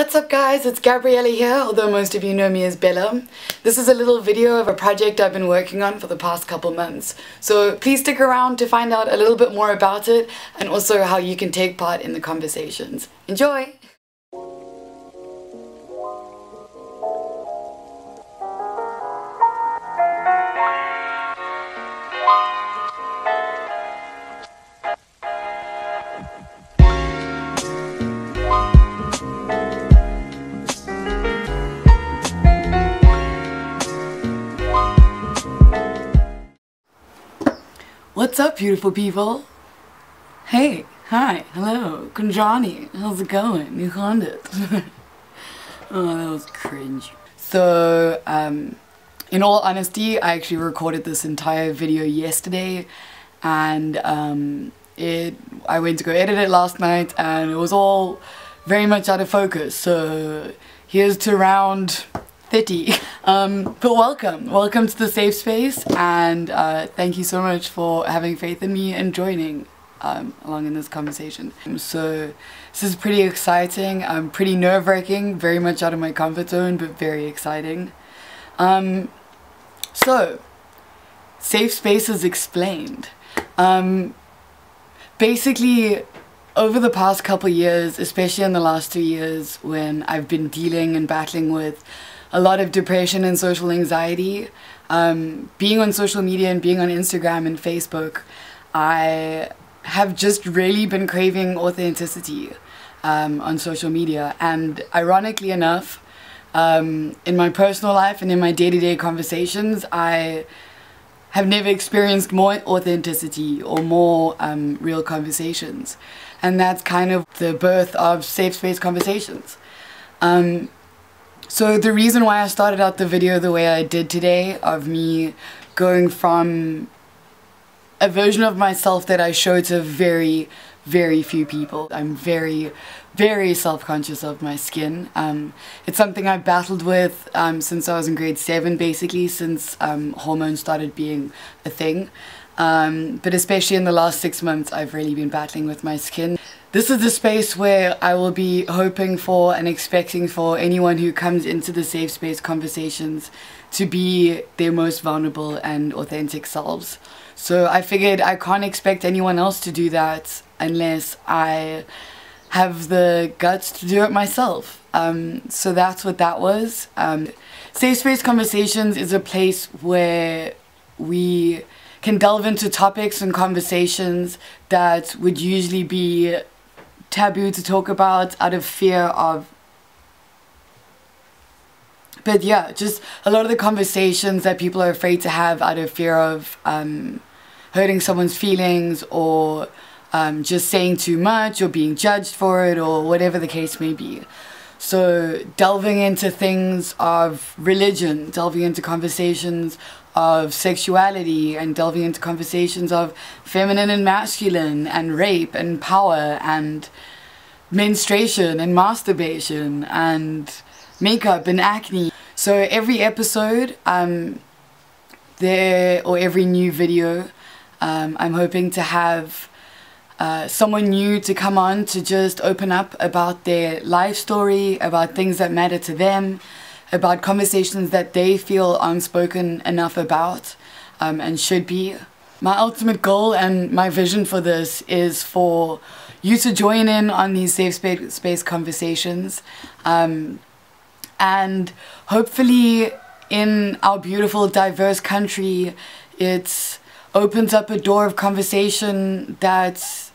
What's up guys, it's Gabriella here, although most of you know me as Bella. This is a little video of a project I've been working on for the past couple months. So please stick around to find out a little bit more about it and also how you can take part in the conversations. Enjoy! What's up, beautiful people? Hey, hi, hello, Kunjani, how's it going? You found it. Oh, that was cringe. So, in all honesty, I actually recorded this entire video yesterday, and I went to go edit it last night, and it was all very much out of focus. So, here's to round 30. But welcome to the safe space, and thank you so much for having faith in me and joining along in this conversation. So this is pretty exciting, pretty nerve-wracking, very much out of my comfort zone, but very exciting. So safe spaces explained. Basically, over the past couple years, especially in the last 2 years, when I've been dealing and battling with a lot of depression and social anxiety, being on social media and being on Instagram and Facebook, I have just really been craving authenticity on social media. And ironically enough, in my personal life and in my day-to-day conversations, I have never experienced more authenticity or more real conversations. And that's kind of the birth of Safe Space Conversations. So the reason why I started out the video the way I did today, of me going from a version of myself that I show to very, very few people. I'm very, very self-conscious of my skin. It's something I've battled with since I was in grade 7, basically, since hormones started being a thing. But especially in the last 6 months, I've really been battling with my skin. This is the space where I will be hoping for and expecting for anyone who comes into the Safe Space Conversations to be their most vulnerable and authentic selves. So I figured I can't expect anyone else to do that unless I have the guts to do it myself. So that's what that was. Safe Space Conversations is a place where we can delve into topics and conversations that would usually be taboo to talk about out of fear of, but yeah, just a lot of the conversations that people are afraid to have out of fear of hurting someone's feelings, or just saying too much, or being judged for it, or whatever the case may be. So delving into things of religion, delving into conversations of sexuality, and delving into conversations of feminine and masculine, and rape and power and menstruation and masturbation and makeup and acne. So every episode or every new video, I'm hoping to have someone new to come on to just open up about their life story, about things that matter to them, about conversations that they feel unspoken enough about and should be. My ultimate goal and my vision for this is for you to join in on these safe space conversations, and hopefully in our beautiful diverse country it opens up a door of conversation that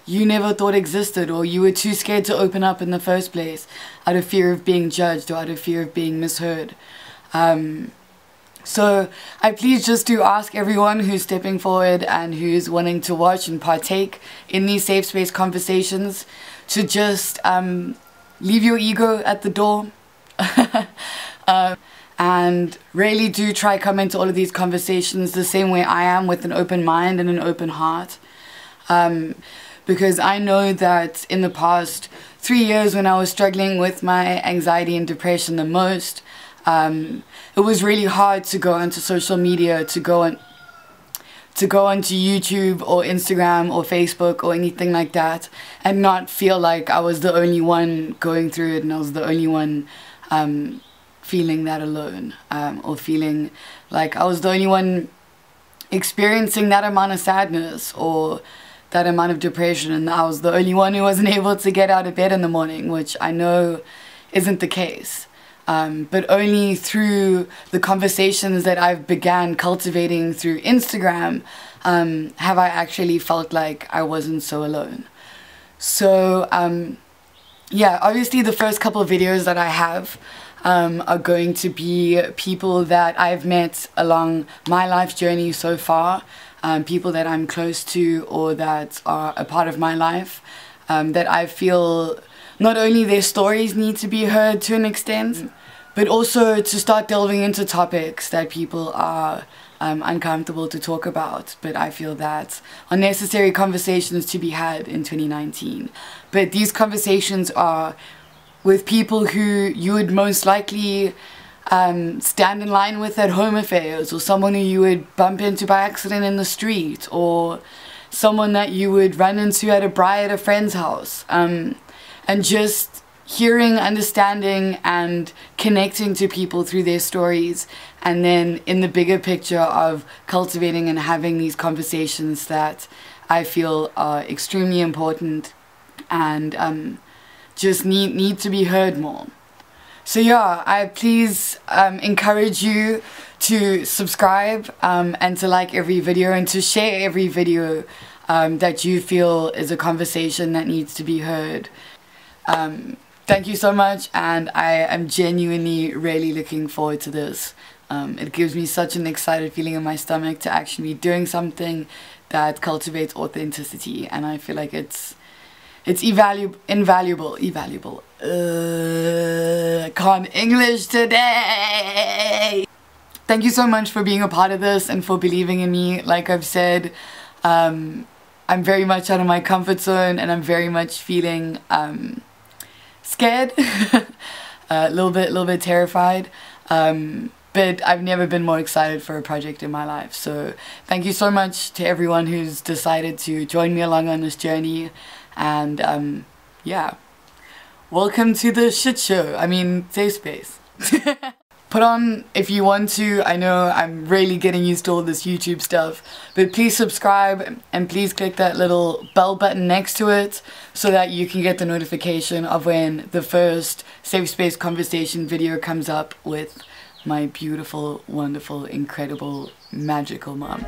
you never thought existed, or you were too scared to open up in the first place out of fear of being judged or out of fear of being misheard. So I please just do ask everyone who's stepping forward and who's wanting to watch and partake in these safe space conversations to just leave your ego at the door and really do try come into all of these conversations the same way I am, with an open mind and an open heart. Because I know that in the past 3 years, when I was struggling with my anxiety and depression the most, it was really hard to go onto social media, to go to go onto YouTube or Instagram or Facebook or anything like that and not feel like I was the only one going through it and I was the only one feeling that alone, or feeling like I was the only one experiencing that amount of sadness or that amount of depression, and I was the only one who wasn't able to get out of bed in the morning, which I know isn't the case. But only through the conversations that I've began cultivating through Instagram have I actually felt like I wasn't so alone. So yeah, obviously the first couple of videos that I have are going to be people that I've met along my life journey so far, people that I'm close to or that are a part of my life, that I feel not only their stories need to be heard to an extent, but also to start delving into topics that people are uncomfortable to talk about, but I feel that are necessary conversations to be had in 2019. But these conversations are with people who you would most likely stand in line with at home affairs, or someone who you would bump into by accident in the street, or someone that you would run into at a braai at a friend's house. And just hearing, understanding and connecting to people through their stories, and then in the bigger picture of cultivating and having these conversations that I feel are extremely important and just need to be heard more. So yeah, I please encourage you to subscribe and to like every video and to share every video that you feel is a conversation that needs to be heard. Thank you so much, and I am genuinely really looking forward to this. It gives me such an excited feeling in my stomach to actually be doing something that cultivates authenticity, and I feel like it's invaluable. Can't English today. Thank you so much for being a part of this and for believing in me. Like I've said, I'm very much out of my comfort zone, and I'm very much feeling scared, a little bit terrified, but I've never been more excited for a project in my life. So thank you so much to everyone who's decided to join me along on this journey, and yeah, welcome to the shit show. I mean, safe space. Put on if you want to. I know I'm really getting used to all this YouTube stuff, but please subscribe and please click that little bell button next to it so that you can get the notification of when the first Safe Space Conversation video comes up with my beautiful, wonderful, incredible, magical mom.